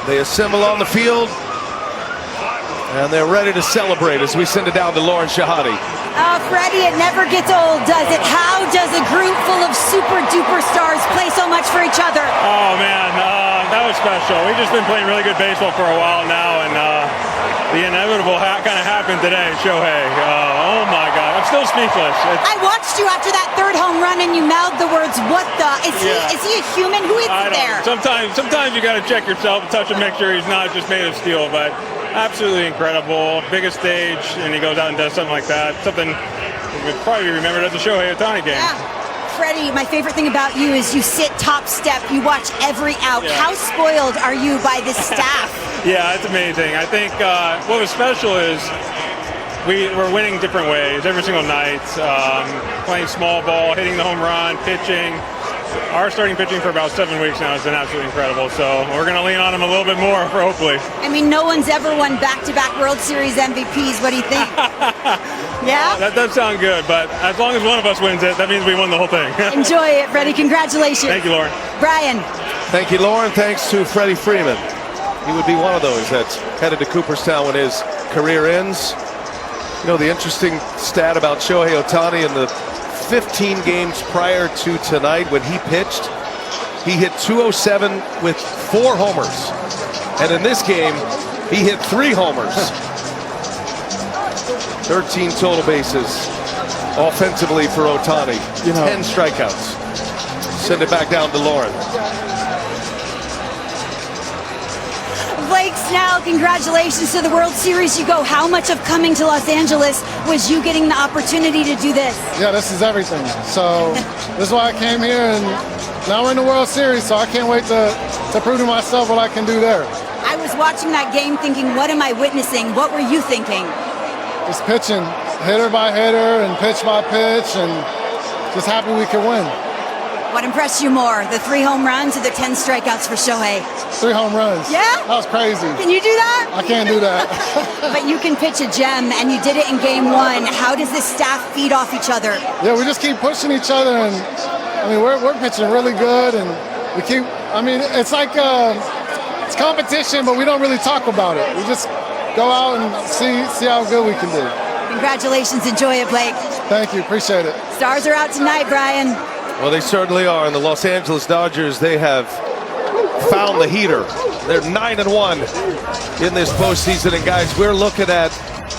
They assemble on the field, and they're ready to celebrate as we send it down to Lauren Shahadi. Freddie, it never gets old, does it? How does a group full of super duper stars play so much for each other? Oh man, that was special. We've just been playing really good baseball for a while now, and the inevitable kind of happened today, Shohei. Oh my God, I'm still speechless. I watched you after that third home run, and you mouthed the words, "What the?" Is he a human? Who is there? Sometimes you got to check yourself, touch him, make sure he's not just made of steel, but. Absolutely incredible. Biggest stage, and he goes out and does something like that. Something we probably remembered as a Shohei Otani game. Yeah. Freddie, my favorite thing about you is you sit top step. You watch every out. Yeah. How spoiled are you by this staff? Yeah, it's amazing. I think what was special is we're winning different ways every single night. Playing small ball, hitting the home run, pitching. Our starting pitching for about 7 weeks now has been absolutely incredible. So we're going to lean on him a little bit more, for hopefully. I mean, no one's ever won back-to-back World Series MVPs. What do you think? Yeah? That does sound good, but as long as one of us wins it, that means we won the whole thing. Enjoy it, Freddie. Congratulations. Thank you, Lauren. Brian. Thank you, Lauren. Thanks to Freddie Freeman. He would be one of those that's headed to Cooperstown when his career ends. You know, the interesting stat about Shohei Otani in the 15 games prior to tonight when he pitched, he hit 207 with 4 homers. And in this game, he hit 3 homers. 13 total bases offensively for Otani. 10 strikeouts. Send it back down to Lauren. Blake Snell, congratulations to the World Series. You go. How much of coming to Los Angeles was you getting the opportunity to do this? Yeah, this is everything. So this is why I came here, and now we're in the World Series, so I can't wait to prove to myself what I can do there. I was watching that game thinking, what am I witnessing? What were you thinking? Just pitching, hitter by hitter and pitch by pitch, and just happy we could win. What impressed you more, the 3 home runs or the 10 strikeouts for Shohei? 3 home runs. Yeah? That was crazy. Can you do that? I can't do that. But you can pitch a gem, and you did it in game 1. How does this staff feed off each other? Yeah, we just keep pushing each other, and I mean, we're pitching really good, and we keep, I mean, it's like, it's competition, but we don't really talk about it. We just go out and see how good we can do. Congratulations. Enjoy it, Blake. Thank you. Appreciate it. Stars are out tonight, Brian. Well, they certainly are. And the Los Angeles Dodgers, they have found the heater. They're 9-1 in this postseason. And guys, we're looking at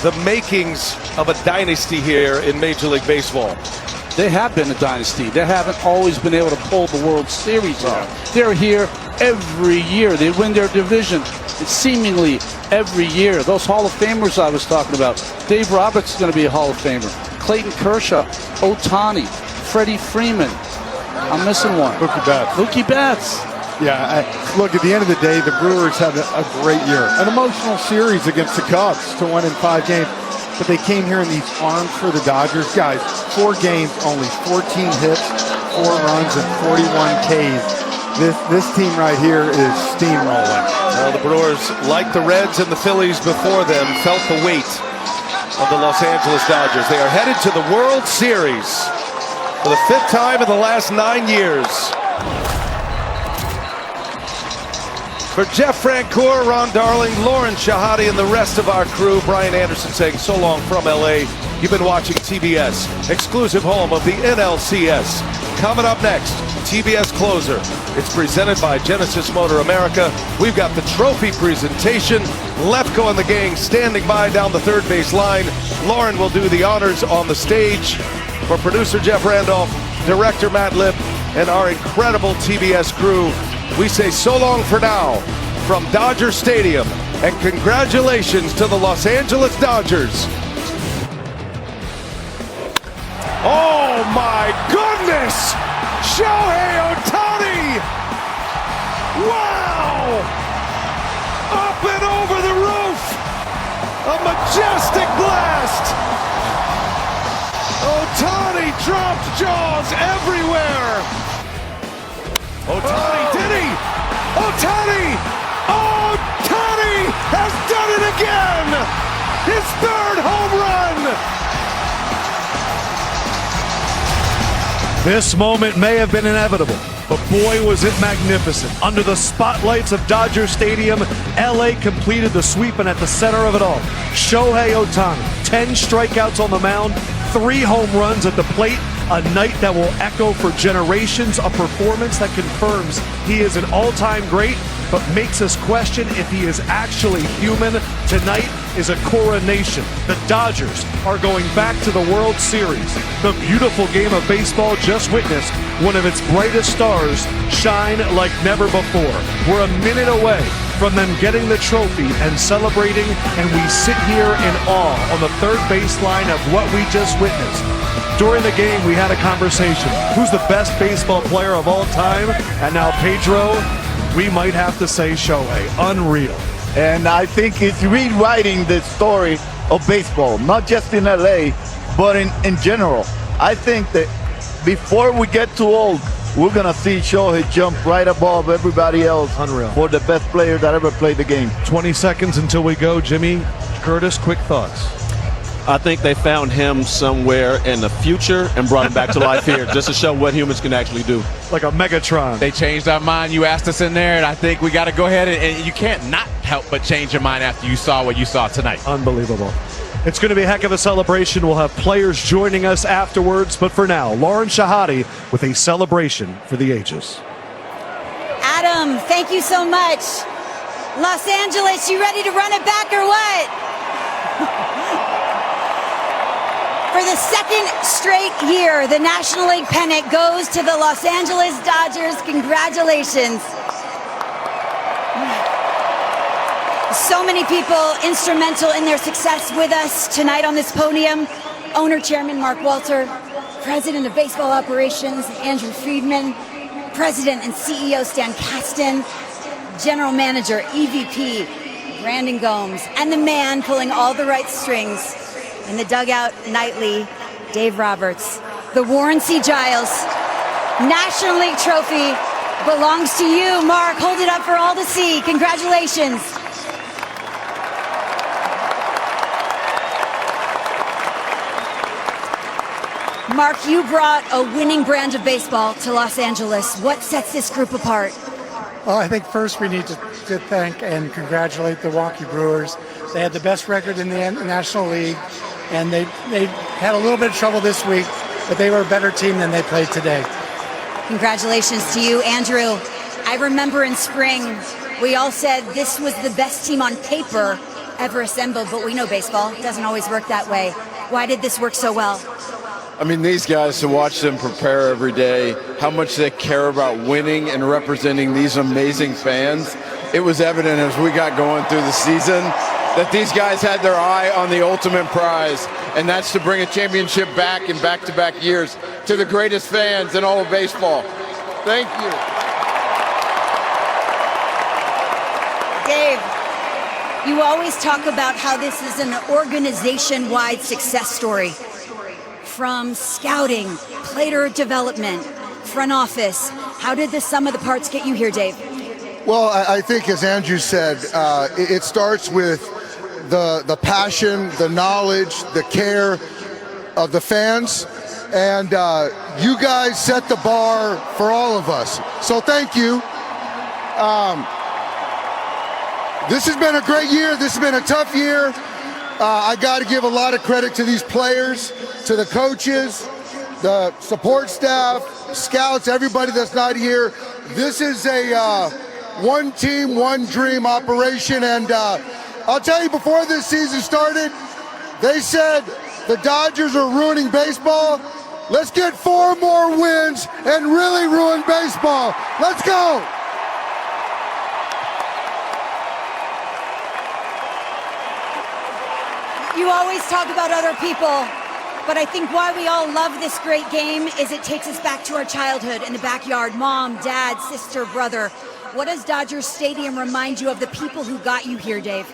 the makings of a dynasty here in Major League Baseball. They have been a dynasty. They haven't always been able to pull the World Series off. They're here every year. They win their division seemingly every year. Those Hall of Famers I was talking about. Dave Roberts is going to be a Hall of Famer. Clayton Kershaw, Otani, Freddie Freeman. I'm missing one. Mookie Betts. Mookie Betts. Yeah, look, at the end of the day, the Brewers had a great year. An emotional series against the Cubs to win in 5 games. But they came here in these arms for the Dodgers. Guys, 4 games, only 14 hits, 4 runs, and 41 Ks. This team right here is steamrolling. Well, the Brewers, like the Reds and the Phillies before them, felt the weight of the Los Angeles Dodgers. They are headed to the World Series for the 5th time in the last 9 years. For Jeff Francoeur, Ron Darling, Lauren Shahadi, and the rest of our crew, Brian Anderson saying so long from LA. You've been watching TBS, exclusive home of the NLCS. Coming up next, TBS Closer. It's presented by Genesis Motor America. We've got the trophy presentation. Lefko and the gang standing by down the third base line. Lauren will do the honors on the stage. For producer Jeff Randolph, director Matt Lipp, and our incredible TBS crew, we say so long for now from Dodger Stadium, and congratulations to the Los Angeles Dodgers. Oh my goodness! Shohei Otani! Wow! Up and over the roof! A majestic blast! Otani dropped jaws everywhere! Otani, did he? Otani! Otani has done it again! His 3rd home run! This moment may have been inevitable. but boy was it magnificent. Under the spotlights of Dodger Stadium, LA completed the sweep, and at the center of it all, Shohei Otani, 10 strikeouts on the mound, 3 home runs at the plate, a night that will echo for generations, a performance that confirms he is an all-time great, but makes us question if he is actually human. Tonight is a coronation. The Dodgers are going back to the World Series. The beautiful game of baseball just witnessed one of its brightest stars shine like never before. We're a minute away from them getting the trophy and celebrating, and we sit here in awe on the third baseline of what we just witnessed. During the game, we had a conversation. Who's the best baseball player of all time? And now Pedro, we might have to say Shohei. Unreal. And I think it's rewriting the story of baseball, not just in LA, but in general. I think that before we get too old, we're going to see Shohei jump right above everybody else. Unreal. For the best player that ever played the game. 20 seconds until we go. Jimmy, Curtis, quick thoughts. I think they found him somewhere in the future and brought him back to life here just to show what humans can actually do. Like a Megatron. They changed our mind. You asked us in there, and I think we got to go ahead and you can't not help but change your mind after you saw what you saw tonight. Unbelievable. It's going to be a heck of a celebration. We'll have players joining us afterwards. But for now, Lauren Shahade with a celebration for the ages. Adam, thank you so much. Los Angeles, you ready to run it back or what? For the second straight year, the National League pennant goes to the Los Angeles Dodgers. Congratulations. So many people instrumental in their success with us tonight on this podium. Owner Chairman Mark Walter, President of Baseball Operations Andrew Friedman, President and CEO Stan Kasten, General Manager EVP Brandon Gomes, and the man pulling all the right strings in the dugout nightly, Dave Roberts. The Warren C. Giles National League trophy belongs to you, Mark. Hold it up for all to see. Congratulations. Mark, you brought a winning brand of baseball to Los Angeles. What sets this group apart? Well, I think first we need to thank and congratulate the Milwaukee Brewers. They had the best record in the National League, and they had a little bit of trouble this week, but they were a better team than they played today. Congratulations to you, Andrew. I remember in spring, we all said this was the best team on paper ever assembled, but we know baseball doesn't always work that way. Why did this work so well? I mean, these guys, to watch them prepare every day, how much they care about winning and representing these amazing fans. It was evident as we got going through the season that these guys had their eye on the ultimate prize, and that's to bring a championship back in back-to-back years to the greatest fans in all of baseball. Thank you. Dave, you always talk about how this is an organization-wide success story. From scouting, player development, front office. How did the sum of the parts get you here, Dave? Well, I think, as Andrew said, it starts with the passion, the knowledge, the care of the fans, and you guys set the bar for all of us. So thank you. This has been a great year. This has been a tough year. I got to give a lot of credit to these players, to the coaches, the support staff, scouts, everybody that's not here. This is a one team, one dream operation. And I'll tell you, before this season started, they said the Dodgers are ruining baseball. Let's get 4 more wins and really ruin baseball. Let's go. You always talk about other people, but I think why we all love this great game is it takes us back to our childhood in the backyard. Mom, dad, sister, brother. What does Dodger Stadium remind you of the people who got you here, Dave?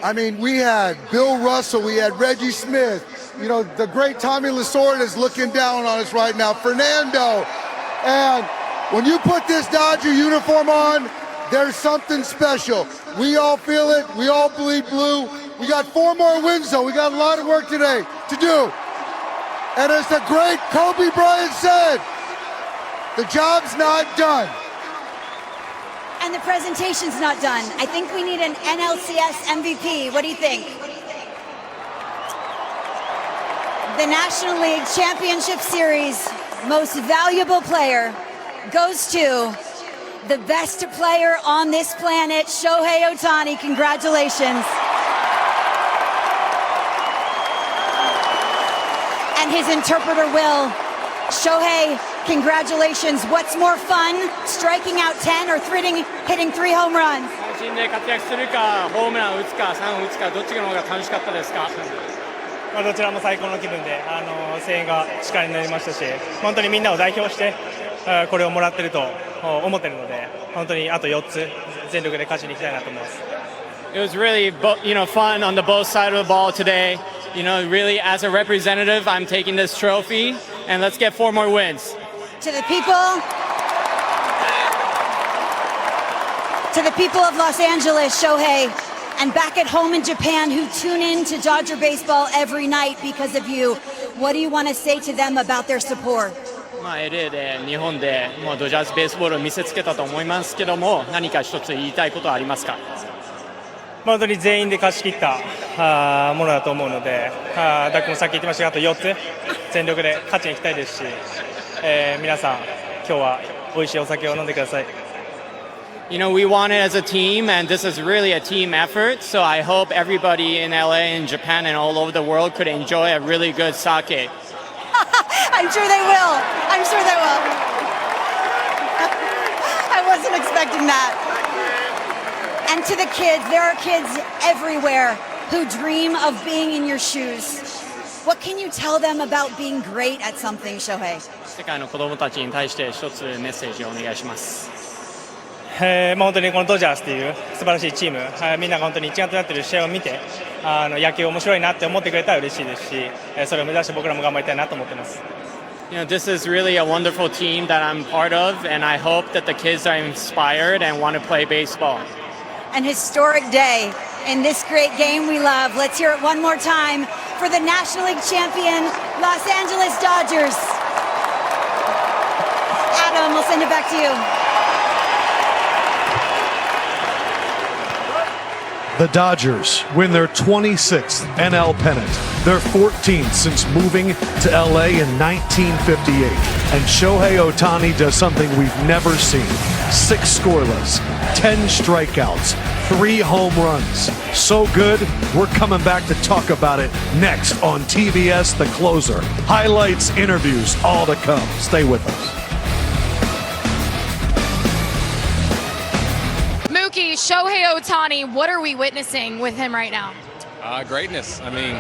I mean, we had Bill Russell, we had Reggie Smith, you know, the great Tommy Lasorda is looking down on us right now, Fernando. And when you put this Dodger uniform on, there's something special. We all feel it, we all bleed blue. We got 4 more wins, though. We got a lot of work today to do. And as the great Kobe Bryant said, The job's not done. And the presentation's not done. I think we need an NLCS MVP. What do you think? The National League Championship Series most valuable player goes to the best player on this planet, Shohei Otani. Congratulations. And his interpreter will. Shohei, congratulations. What's more fun, striking out 10 or hitting 3 home runs? 最新で活躍するか、ホームランを打つか、3本打つか、どっちの方が楽しかったですか？どちらも最高の気分で、声援が力になりましたし、本当にみんなを代表してこれをもらってると思ってるので、本当にあと4つ全力で勝ちに行きたいなと思います。It was really, fun on the both side of the ball today. Really, as a representative, I'm taking this trophy, and let's get 4 more wins. To the people of Los Angeles, Shohei, and back at home in Japan who tune in to Dodger baseball every night because of you, what do you want to say to them about their support? LA で日本でもうドジャースベースボールを見せつけたと思いますけども、何か一つ言いたいことはありますか？本当に全員で勝ち切ったものだと思うので、ダックもさっき言ってましたが、あと4つ全力で勝ちに行きたいですし、皆さん今日は美味しいお酒を飲んでください。We won it as a team, and this is really a team effort. So I hope everybody in LA and Japan and all over the world could enjoy a really good sake. I'm sure they will. I'm sure they will. I wasn't expecting that. And to the kids, there are kids everywhere who dream of being in your shoes. What can you tell them about being great at something, Shohei? 世界の子供たちに対して一つメッセージをお願いします。本当にこのドジャースという素晴らしいチーム、みんなが本当に一丸となっている試合を見て、野球面白いなって思ってくれたら嬉しいですし、それを目指して僕らも頑張りたいなと思っています。This is really a wonderful team that I'm part of, and I hope that the kids are inspired and want to play baseball. An historic day in this great game we love. Let's hear it one more time for the National League champion, Los Angeles Dodgers. Adam, we'll send it back to you. The Dodgers win their 26th NL pennant, their 14th since moving to LA in 1958. And Shohei Otani does something we've never seen. 6 scoreless, 10 strikeouts, 3 home runs. So good, we're coming back to talk about it next on TBS The Closer. Highlights, interviews, all to come. Stay with us. Shohei Otani, what are we witnessing with him right now? Greatness. I mean,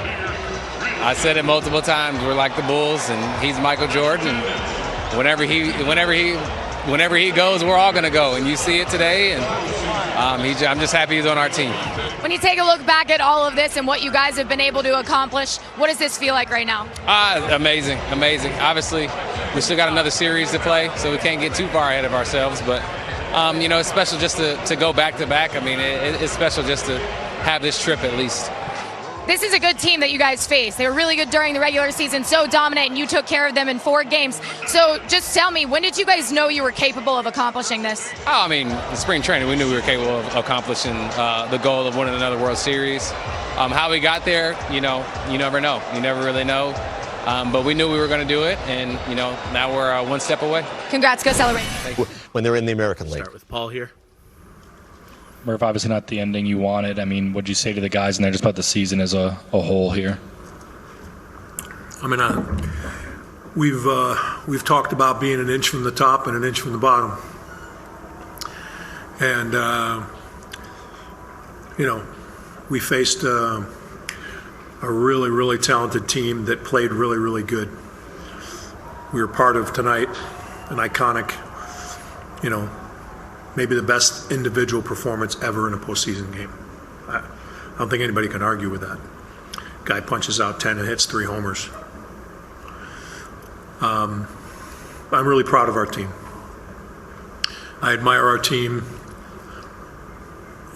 I said it multiple times. We're like the Bulls, and he's Michael Jordan. And whenever he goes, we're all going to go. And you see it today. And I'm just happy he's on our team. When you take a look back at all of this and what you guys have been able to accomplish, what does this feel like right now? Amazing. Obviously, we still got another series to play, so we can't get too far ahead of ourselves. But it's special just to go back to back. I mean, it's special just to have this trip at least. This is a good team that you guys face. They were really good during the regular season, so dominant, and you took care of them in 4 games. So just tell me, when did you guys know you were capable of accomplishing this? I mean, in spring training, we knew we were capable of accomplishing the goal of winning another World Series. How we got there, you never know. You never really know. But we knew we were going to do it, and, now we're 1 step away. Congrats. Go celebrate. When they're in the American League. Start with Paul here. Murph, obviously not the ending you wanted. I mean, what'd you say to the guys in there just about the season as a whole here? I mean, we've talked about being an inch from the top and an inch from the bottom. And, we faced a really, really talented team that played really, really good. We were part of tonight an iconic, maybe the best individual performance ever in a postseason game. I don't think anybody can argue with that. Guy punches out 10 and hits 3 homers. I'm really proud of our team. I admire our team.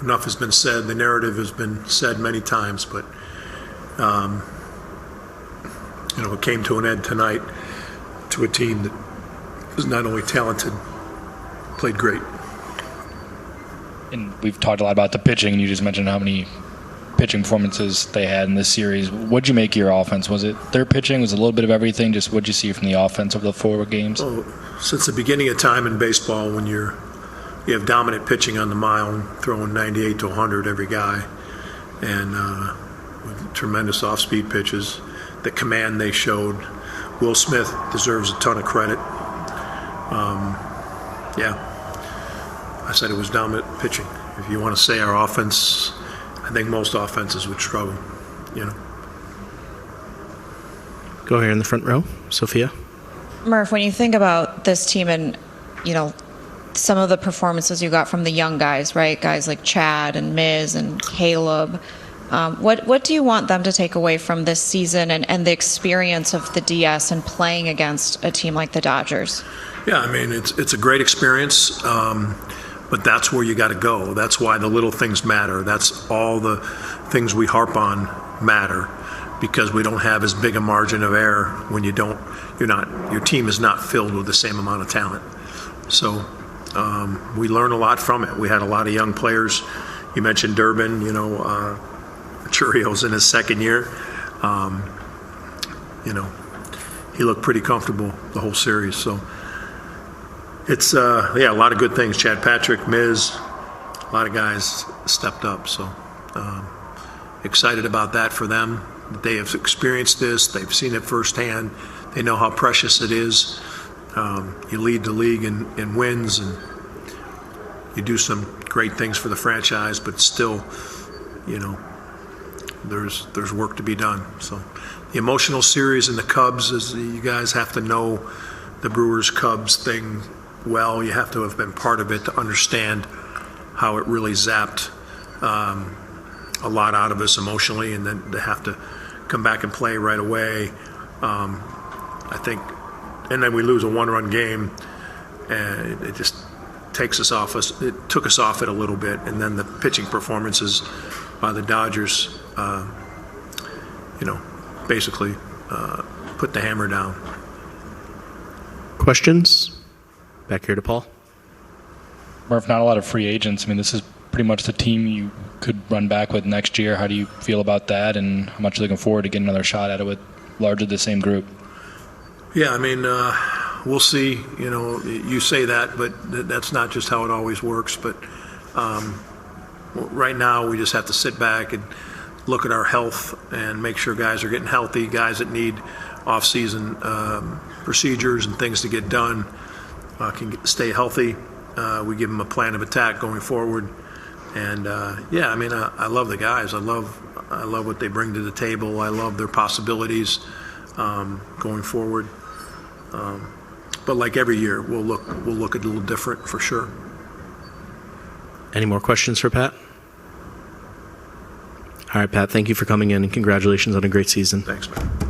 Enough has been said. The narrative has been said many times, but it came to an end tonight to a team that is not only talented, played great. And we've talked a lot about the pitching, and you just mentioned how many pitching performances they had in this series. What'd you make of your offense? Was it their pitching? Was it a little bit of everything? Just what'd you see from the offense over the 4 games? Well, since the beginning of time in baseball, when you have dominant pitching on the mound, throwing 98 to 100 every guy, and with tremendous off-speed pitches, the command they showed, Will Smith deserves a ton of credit. I said it was dominant pitching. If you want to say our offense, I think most offenses would struggle, Go here in the front row, Sophia. Murph, when you think about this team and, some of the performances you got from the young guys, right? Guys like Chad and Miz and Caleb. What do you want them to take away from this season and the experience of the DS and playing against a team like the Dodgers? Yeah, I mean, it's a great experience, but that's where you got to go. That's why the little things matter. That's all the things we harp on matter, because we don't have as big a margin of error when your team is not filled with the same amount of talent. So we learn a lot from it. We had a lot of young players. You mentioned Durbin, Churrio's in his second year. He looked pretty comfortable the whole series. So it's, a lot of good things. Chad Patrick, Miz, a lot of guys stepped up. So excited about that for them. They have experienced this. They've seen it firsthand. They know how precious it is. You lead the league in wins, and you do some great things for the franchise, but still, there's work to be done. So the emotional series in the Cubs is, you guys have to know the Brewers-Cubs thing well. You have to have been part of it to understand how it really zapped a lot out of us emotionally, and then to have to come back and play right away. I think, and then we lose a 1-run game, and it just takes us off us. It took us off it a little bit, and then the pitching performances by the Dodgers, basically put the hammer down. Questions? Back here to Paul. Murph, not a lot of free agents. I mean, this is pretty much the team you could run back with next year. How do you feel about that, and how much are you looking forward to getting another shot at it with largely the same group? Yeah, I mean, we'll see. You say that, but that's not just how it always works. But right now, we just have to sit back and look at our health and make sure guys are getting healthy. Guys that need off-season procedures and things to get done can stay healthy. We give them a plan of attack going forward. And I love the guys. I love what they bring to the table. I love their possibilities going forward. But like every year, we'll look at a little different for sure. Any more questions for Pat? All right, Pat, thank you for coming in, and congratulations on a great season. Thanks, man.